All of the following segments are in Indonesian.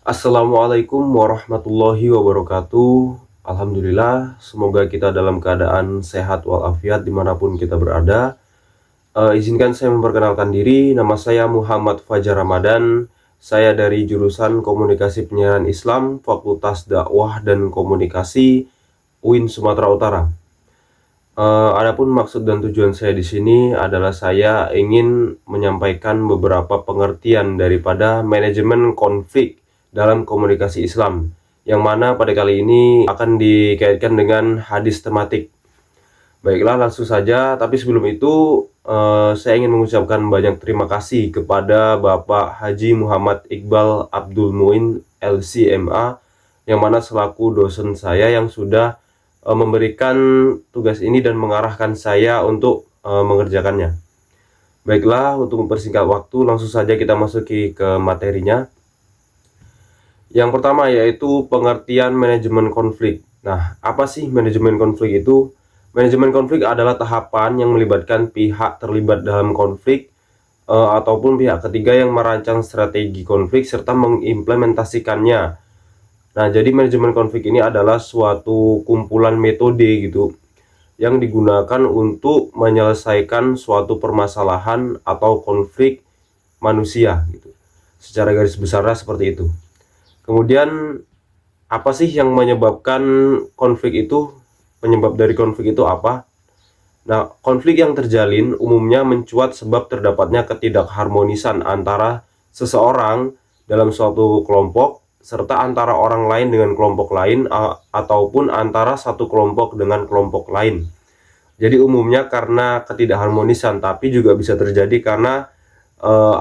Assalamualaikum warahmatullahi wabarakatuh. Alhamdulillah, semoga kita dalam keadaan sehat walafiat dimanapun kita berada. Izinkan saya memperkenalkan diri, nama saya Muhammad Fajar Ramadan. Saya dari jurusan Komunikasi Penyiaran Islam, Fakultas Dakwah dan Komunikasi, UIN Sumatera Utara. Adapun maksud dan tujuan saya di sini adalah saya ingin menyampaikan beberapa pengertian daripada manajemen konflik dalam komunikasi Islam, yang mana pada kali ini akan dikaitkan dengan hadis tematik. Baiklah, langsung saja. Tapi sebelum itu, saya ingin mengucapkan banyak terima kasih kepada Bapak Haji Muhammad Iqbal Abdul Muin LCMA, yang mana selaku dosen saya yang sudah memberikan tugas ini dan mengarahkan saya untuk mengerjakannya. Baiklah, untuk mempersingkat waktu, langsung saja kita masuki ke materinya. Yang pertama yaitu pengertian manajemen konflik. Nah, apa sih manajemen konflik itu? Manajemen konflik adalah tahapan yang melibatkan pihak terlibat dalam konflik ataupun pihak ketiga yang merancang strategi konflik serta mengimplementasikannya. Nah, jadi manajemen konflik ini adalah suatu kumpulan metode gitu yang digunakan untuk menyelesaikan suatu permasalahan atau konflik manusia gitu. Secara garis besarnya seperti itu. Kemudian apa sih yang menyebabkan konflik itu? Penyebab dari konflik itu apa? Nah, konflik yang terjalin umumnya mencuat sebab terdapatnya ketidakharmonisan antara seseorang dalam suatu kelompok serta antara orang lain dengan kelompok lain ataupun antara satu kelompok dengan kelompok lain. Jadi umumnya karena ketidakharmonisan, tapi juga bisa terjadi karena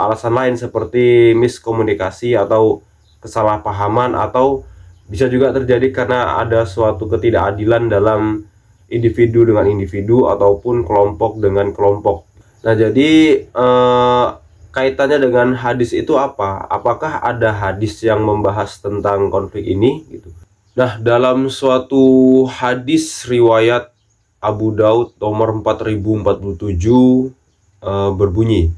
alasan lain seperti miskomunikasi atau kesalahpahaman, atau bisa juga terjadi karena ada suatu ketidakadilan dalam individu dengan individu ataupun kelompok dengan kelompok. Nah, jadi kaitannya dengan hadis itu apa? Apakah ada hadis yang membahas tentang konflik ini gitu? Nah, dalam suatu hadis riwayat Abu Daud nomor 4047 berbunyi,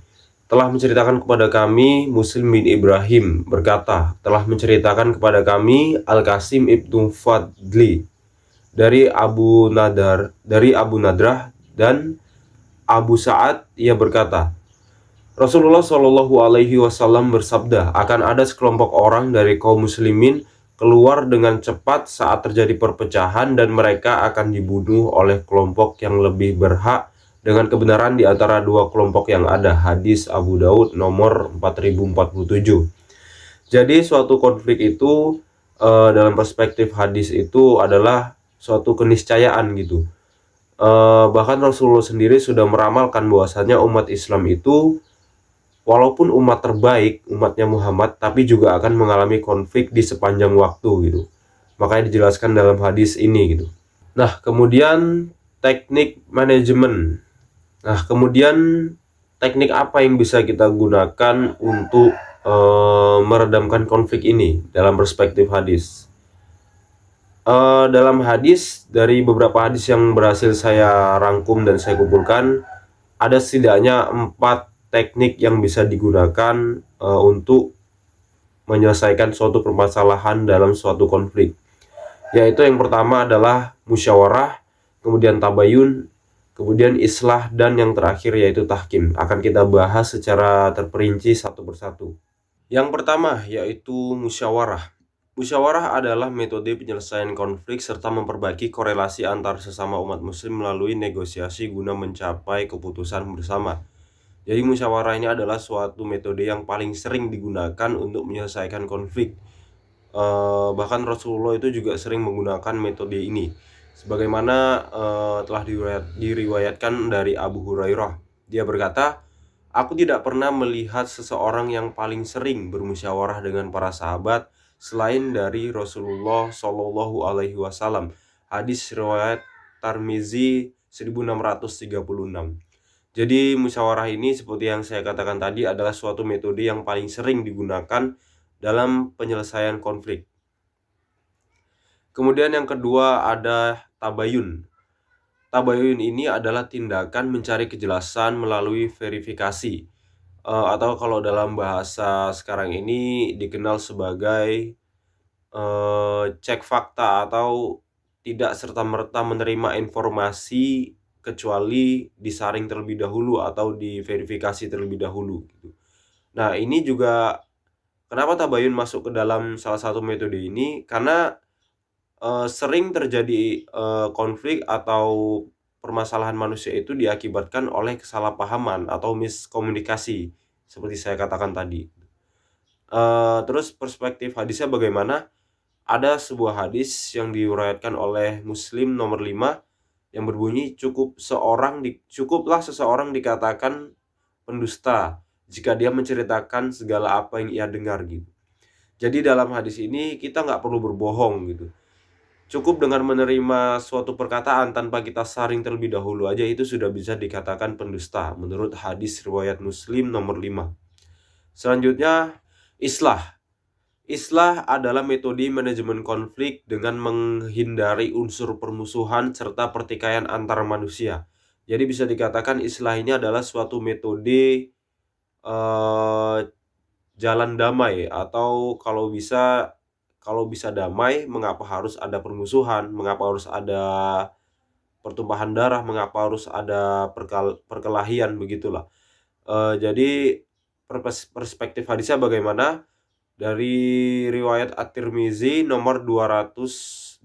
telah menceritakan kepada kami Muslim bin Ibrahim berkata, telah menceritakan kepada kami Al-Qasim ibnu Fadli dari Abu Nadrah dan Abu Sa'ad, ia berkata, Rasulullah Shallallahu Alaihi Wasallam bersabda, akan ada sekelompok orang dari kaum muslimin keluar dengan cepat saat terjadi perpecahan dan mereka akan dibunuh oleh kelompok yang lebih berhak dengan kebenaran di antara dua kelompok yang ada. Hadis Abu Daud nomor 4047. Jadi suatu konflik itu dalam perspektif hadis itu adalah suatu keniscayaan gitu. Bahkan Rasulullah sendiri sudah meramalkan bahwasannya umat Islam itu walaupun umat terbaik, umatnya Muhammad, tapi juga akan mengalami konflik di sepanjang waktu gitu. Makanya dijelaskan dalam hadis ini gitu. Nah, kemudian teknik manajemen. Nah, kemudian teknik apa yang bisa kita gunakan untuk meredamkan konflik ini dalam perspektif hadis? Dalam hadis, dari beberapa hadis yang berhasil saya rangkum dan saya kumpulkan, ada setidaknya 4 teknik yang bisa digunakan untuk menyelesaikan suatu permasalahan dalam suatu konflik. Yaitu yang pertama adalah musyawarah, kemudian tabayun, kemudian islah, dan yang terakhir yaitu tahkim. Akan kita bahas secara terperinci satu persatu. Yang pertama yaitu musyawarah. Musyawarah adalah metode penyelesaian konflik serta memperbaiki korelasi antar sesama umat muslim melalui negosiasi guna mencapai keputusan bersama. Jadi musyawarah ini adalah suatu metode yang paling sering digunakan untuk menyelesaikan konflik. Bahkan Rasulullah itu juga sering menggunakan metode ini. Sebagaimana telah diriwayatkan dari Abu Hurairah. Dia berkata, aku tidak pernah melihat seseorang yang paling sering bermusyawarah dengan para sahabat selain dari Rasulullah Shallallahu Alaihi Wasallam. Hadis riwayat Tirmizi 1636. Jadi musyawarah ini seperti yang saya katakan tadi adalah suatu metode yang paling sering digunakan dalam penyelesaian konflik. Kemudian yang kedua ada tabayun. Tabayun ini adalah tindakan mencari kejelasan melalui verifikasi. atau kalau dalam bahasa sekarang ini dikenal sebagai, cek fakta atau tidak serta-merta menerima informasi kecuali disaring terlebih dahulu atau diverifikasi terlebih dahulu gitu. Nah, ini juga kenapa tabayun masuk ke dalam salah satu metode ini, karena sering terjadi, konflik atau permasalahan manusia itu diakibatkan oleh kesalahpahaman atau miskomunikasi, seperti saya katakan tadi. Terus perspektif hadisnya bagaimana? Ada sebuah hadis yang diriwayatkan oleh Muslim nomor 5 yang berbunyi, "Cukuplah seseorang dikatakan pendusta jika dia menceritakan segala apa yang ia dengar," gitu. Jadi dalam hadis ini kita nggak perlu berbohong gitu. Cukup dengan menerima suatu perkataan tanpa kita saring terlebih dahulu aja itu sudah bisa dikatakan pendusta menurut hadis riwayat Muslim nomor 5. Selanjutnya, islah. Islah adalah metode manajemen konflik dengan menghindari unsur permusuhan serta pertikaian antar manusia. Jadi bisa dikatakan islah ini adalah suatu metode, eee, jalan damai atau kalau bisa damai, mengapa harus ada permusuhan, mengapa harus ada pertumpahan darah, mengapa harus ada perkelahian, begitulah. Jadi perspektif hadisnya bagaimana? Dari riwayat At-Tirmizi nomor 2168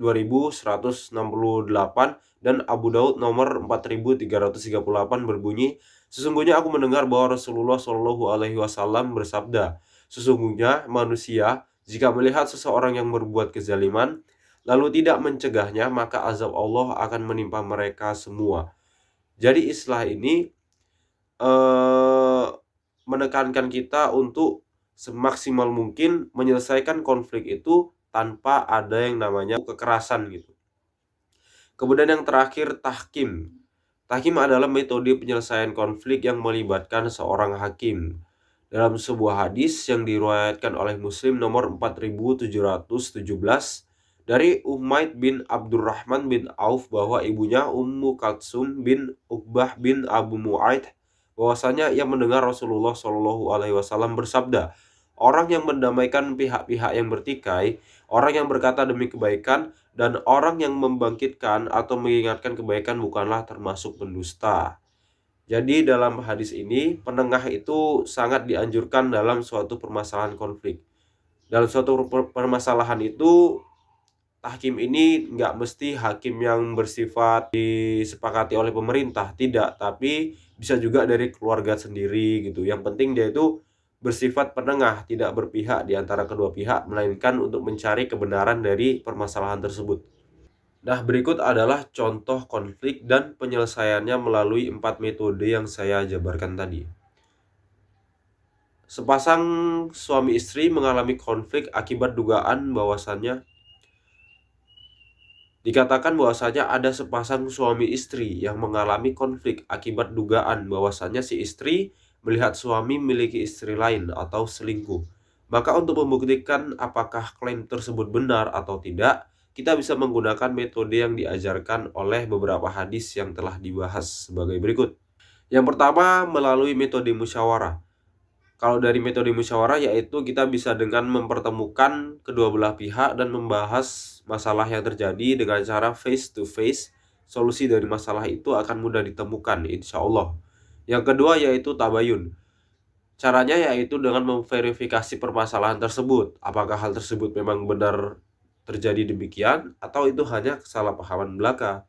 dan Abu Daud nomor 4338 berbunyi, "Sesungguhnya aku mendengar bahwa Rasulullah Shallallahu alaihi wasallam bersabda, sesungguhnya manusia jika melihat seseorang yang berbuat kezaliman lalu tidak mencegahnya, maka azab Allah akan menimpa mereka semua." Jadi islah ini eee, menekankan kita untuk semaksimal mungkin menyelesaikan konflik itu tanpa ada yang namanya kekerasan gitu. Kemudian yang terakhir, tahkim. Tahkim adalah metode penyelesaian konflik yang melibatkan seorang hakim. Dalam sebuah hadis yang diriwayatkan oleh Muslim nomor 4717 dari Umaid bin Abdurrahman bin Auf bahwa ibunya Ummu Kalsum bin Uqbah bin Abu Mu'aid bahwasanya ia mendengar Rasulullah Shallallahu alaihi wasallam bersabda, "Orang yang mendamaikan pihak-pihak yang bertikai, orang yang berkata demi kebaikan, dan orang yang membangkitkan atau mengingatkan kebaikan bukanlah termasuk pendusta." Jadi dalam hadis ini, penengah itu sangat dianjurkan dalam suatu permasalahan konflik. Dalam suatu permasalahan itu, tahkim ini nggak mesti hakim yang bersifat disepakati oleh pemerintah, tidak. Tapi bisa juga dari keluarga sendiri gitu. Yang penting dia itu bersifat penengah, tidak berpihak di antara kedua pihak, melainkan untuk mencari kebenaran dari permasalahan tersebut. Nah, berikut adalah contoh konflik dan penyelesaiannya melalui 4 metode yang saya jabarkan tadi. Sepasang suami istri mengalami konflik akibat dugaan bahwasannya dikatakan bahwasanya ada sepasang suami istri yang mengalami konflik akibat dugaan bahwasannya si istri melihat suami memiliki istri lain atau selingkuh. Maka untuk membuktikan apakah klaim tersebut benar atau tidak, kita bisa menggunakan metode yang diajarkan oleh beberapa hadis yang telah dibahas sebagai berikut. Yang pertama, melalui metode musyawarah. Kalau dari metode musyawarah yaitu kita bisa dengan mempertemukan kedua belah pihak dan membahas masalah yang terjadi dengan cara face to face. Solusi dari masalah itu akan mudah ditemukan, insya Allah. Yang kedua yaitu tabayun. Caranya yaitu dengan memverifikasi permasalahan tersebut. Apakah hal tersebut memang benar terjadi demikian atau itu hanya kesalahpahaman belaka.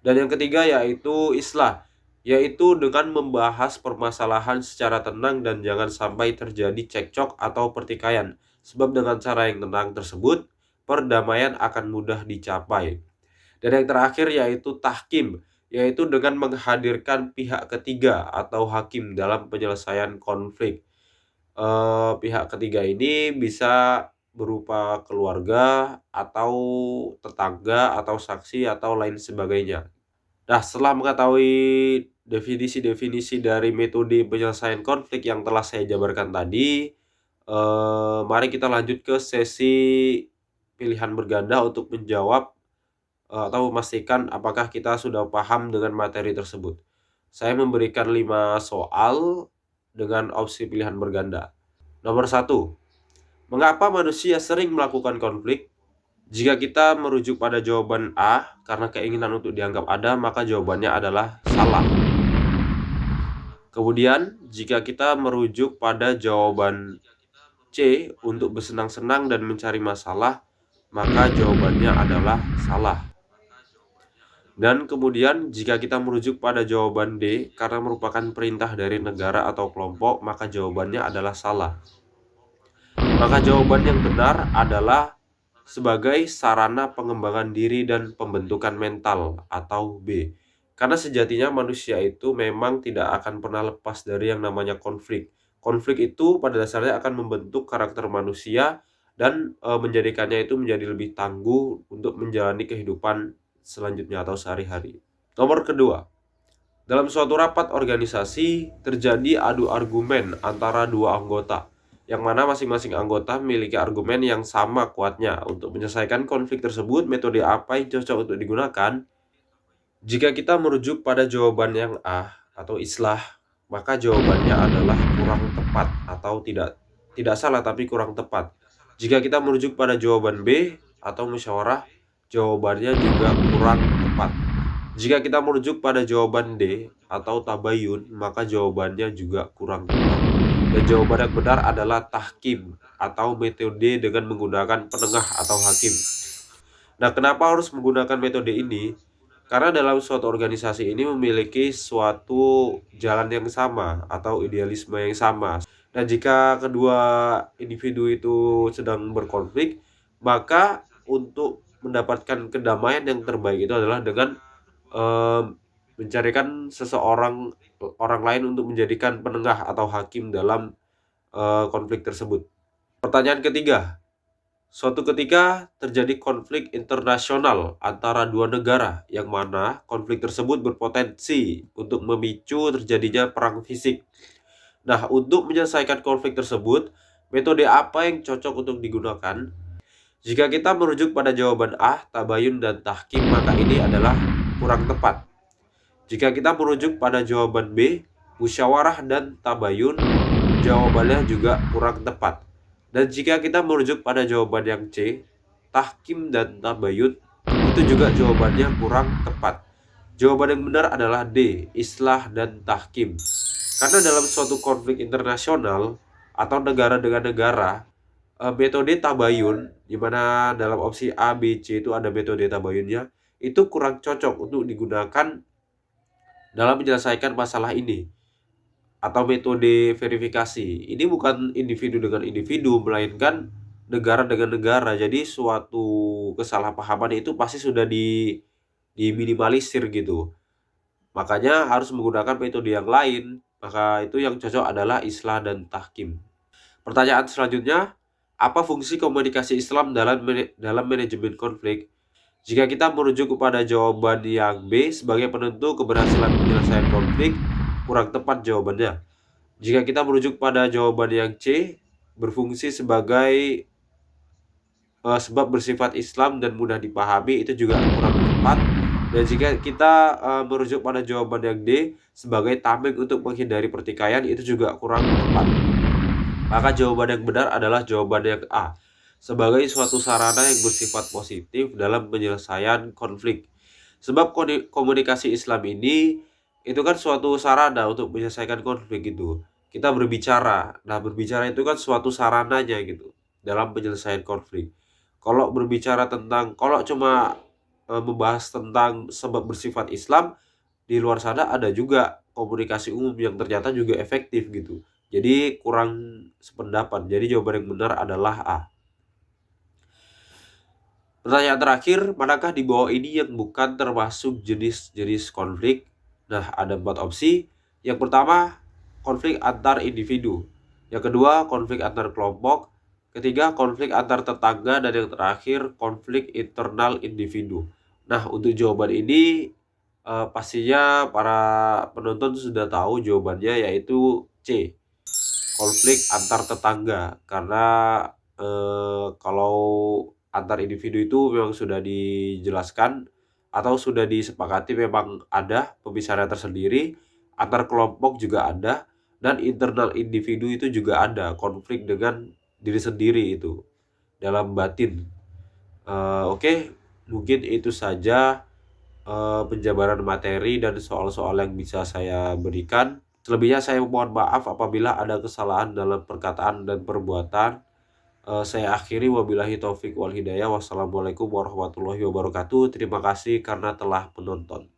Dan yang ketiga yaitu islah, yaitu dengan membahas permasalahan secara tenang dan jangan sampai terjadi cekcok atau pertikaian. Sebab dengan cara yang tenang tersebut, perdamaian akan mudah dicapai. Dan yang terakhir yaitu tahkim, yaitu dengan menghadirkan pihak ketiga atau hakim dalam penyelesaian konflik. Pihak ketiga ini bisa berupa keluarga atau tetangga atau saksi atau lain sebagainya. Nah, setelah mengetahui definisi-definisi dari metode penyelesaian konflik yang telah saya jabarkan tadi, mari kita lanjut ke sesi pilihan berganda untuk menjawab, atau memastikan apakah kita sudah paham dengan materi tersebut. Saya memberikan 5 soal dengan opsi pilihan berganda. Nomor 1. Mengapa manusia sering melakukan konflik? Jika kita merujuk pada jawaban A, karena keinginan untuk dianggap ada, maka jawabannya adalah salah. Kemudian, jika kita merujuk pada jawaban C, untuk bersenang-senang dan mencari masalah, maka jawabannya adalah salah. Dan kemudian, jika kita merujuk pada jawaban D, karena merupakan perintah dari negara atau kelompok, maka jawabannya adalah salah. Maka jawaban yang benar adalah sebagai sarana pengembangan diri dan pembentukan mental, atau B. Karena sejatinya manusia itu memang tidak akan pernah lepas dari yang namanya konflik. Konflik itu pada dasarnya akan membentuk karakter manusia dan menjadikannya itu menjadi lebih tangguh untuk menjalani kehidupan selanjutnya atau sehari-hari. Nomor kedua, dalam suatu rapat organisasi terjadi adu argumen antara dua anggota, yang mana masing-masing anggota memiliki argumen yang sama kuatnya. Untuk menyelesaikan konflik tersebut, metode apa yang cocok untuk digunakan? Jika kita merujuk pada jawaban yang A atau islah, maka jawabannya adalah kurang tepat atau tidak salah tapi kurang tepat. Jika kita merujuk pada jawaban B atau musyawarah, jawabannya juga kurang tepat. Jika kita merujuk pada jawaban D atau tabayun, maka jawabannya juga kurang tepat. Dan jawaban yang benar adalah tahkim atau metode dengan menggunakan penengah atau hakim. Nah, kenapa harus menggunakan metode ini? Karena dalam suatu organisasi ini memiliki suatu jalan yang sama atau idealisme yang sama. Dan jika kedua individu itu sedang berkonflik, maka untuk mendapatkan kedamaian yang terbaik itu adalah dengan mencarikan orang lain untuk menjadikan penengah atau hakim dalam konflik tersebut. Pertanyaan ketiga, suatu ketika terjadi konflik internasional antara dua negara, yang mana konflik tersebut berpotensi untuk memicu terjadinya perang fisik. Nah, untuk menyelesaikan konflik tersebut, metode apa yang cocok untuk digunakan? Jika kita merujuk pada jawaban A, tabayun dan tahkim, maka ini adalah kurang tepat. Jika kita merujuk pada jawaban B, musyawarah dan tabayun, jawabannya juga kurang tepat. Dan jika kita merujuk pada jawaban yang C, tahkim dan tabayun, itu juga jawabannya kurang tepat. Jawaban yang benar adalah D, islah dan tahkim. Karena dalam suatu konflik internasional atau negara dengan negara, metode tabayun, di mana dalam opsi A, B, C itu ada metode tabayunnya, itu kurang cocok untuk digunakan dalam menyelesaikan masalah ini. Atau metode verifikasi. Ini bukan individu dengan individu, melainkan negara dengan negara. Jadi suatu kesalahpahaman itu pasti sudah diminimalisir gitu. Makanya harus menggunakan metode yang lain. Maka itu yang cocok adalah islah dan tahkim. Pertanyaan selanjutnya, apa fungsi komunikasi Islam dalam manajemen konflik? Jika kita merujuk kepada jawaban yang B sebagai penentu keberhasilan penyelesaian konflik, kurang tepat jawabannya. Jika kita merujuk pada jawaban yang C, berfungsi sebagai sebab bersifat Islam dan mudah dipahami, itu juga kurang tepat. Dan jika kita merujuk pada jawaban yang D sebagai tameng untuk menghindari pertikaian, itu juga kurang tepat. Maka jawaban yang benar adalah jawaban yang A, sebagai suatu sarana yang bersifat positif dalam penyelesaian konflik. Sebab komunikasi Islam ini itu kan suatu sarana untuk menyelesaikan konflik gitu. Kita berbicara. Nah, berbicara itu kan suatu sarananya gitu dalam penyelesaian konflik. Kalau cuma membahas tentang sebab bersifat Islam, di luar sana ada juga komunikasi umum yang ternyata juga efektif gitu. Jadi kurang sependapat. Jadi jawaban yang benar adalah A. Pertanyaan terakhir, manakah di bawah ini yang bukan termasuk jenis-jenis konflik? Nah, ada 4 opsi. Yang pertama, konflik antar individu. Yang kedua, konflik antar kelompok. Ketiga, konflik antar tetangga. Dan yang terakhir, konflik internal individu. Nah, untuk jawaban ini pastinya para penonton sudah tahu jawabannya, yaitu C, konflik antar tetangga. Karena kalau antar individu itu memang sudah dijelaskan atau sudah disepakati memang ada pembicaraan tersendiri, antar kelompok juga ada, dan internal individu itu juga ada konflik dengan diri sendiri itu dalam batin. Oke, mungkin itu saja penjabaran materi dan soal-soal yang bisa saya berikan. Selebihnya saya mohon maaf apabila ada kesalahan dalam perkataan dan perbuatan. Saya akhiri, wabillahi taufik wal hidayah. Wassalamualaikum warahmatullahi wabarakatuh. Terima kasih karena telah menonton.